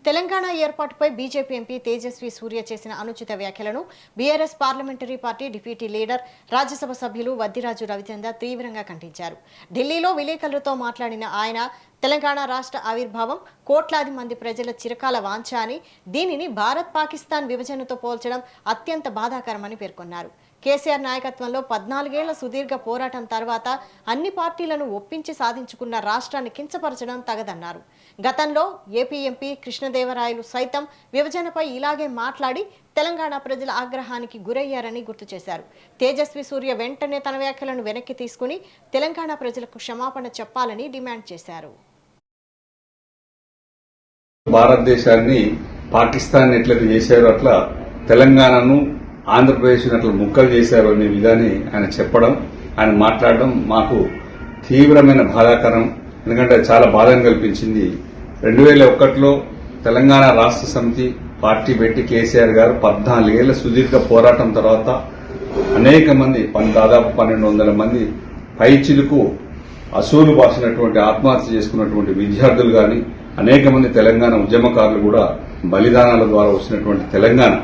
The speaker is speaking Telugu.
తెలంగాణ ఏర్పాటుపై బీజేపీ ఎంపీ తేజస్వి సూర్య చేసిన అనుచిత వ్యాఖ్యలను BRS parliamentary party deputy leader Rajya Sabha సభ్యులు వద్దిరాజు రవిచంద్ర తీవ్రంగా ఖండించారు. ఢిల్లీలో విలేకరులతో మాట్లాడిన ఆయన తెలంగాణ రాష్ట్ర ఆవిర్భావం కోట్లాది మంది ప్రజల చిరకాల వాంఛ అని, దీనిని భారత్ పాకిస్తాన్ విభజనతో పోల్చడం అత్యంత బాధాకరమని పేర్కొన్నారు. కేసీఆర్ నాయకత్వంలో 14 ఏళ్ల సుదీర్ఘ పోరాటం తర్వాత అన్ని పార్టీలను ఒప్పించి సాధించుకున్న రాష్ట్రాన్ని కించపరచడం తగదన్నారు. గతంలో ఏపీ ఎంపీ కృష్ణదేవరాయలు సైతం విభజనపై ఇలాగే మాట్లాడి తెలంగాణ ప్రజల ఆగ్రహానికి గురయ్యారని గుర్తు చేశారు. తేజస్వి సూర్య వెంటనే తన వ్యాఖ్యలను వెనక్కి తీసుకుని తెలంగాణ ప్రజలకు క్షమాపణ చెప్పాలని డిమాండ్ చేశారు. భారతదేశాన్ని పాకిస్తాన్ ఎట్లయితే చేశారో అట్లా తెలంగాణను ఆంధ్రప్రదేశ్ అట్లా ముక్కలు చేశారు అనే విధాన్ని ఆయన చెప్పడం, ఆయన మాట్లాడడం మాకు తీవ్రమైన బాధాకరం. ఎందుకంటే చాలా బాధను కల్పించింది. 2001లో తెలంగాణ రాష్ట్ర సమితి పార్టీ పెట్టి కేసీఆర్ గారు 14 ఏళ్ల సుదీర్ఘ పోరాటం తర్వాత అనేక మంది దాదాపు 1200 మంది పైచిలుకు అసూలు బాసినటువంటి ఆత్మహత్య చేసుకున్నటువంటి విద్యార్థులు గాని, అనేక మంది తెలంగాణ ఉద్యమకారులు కూడా బలిదానాల ద్వారా వచ్చినటువంటి తెలంగాణ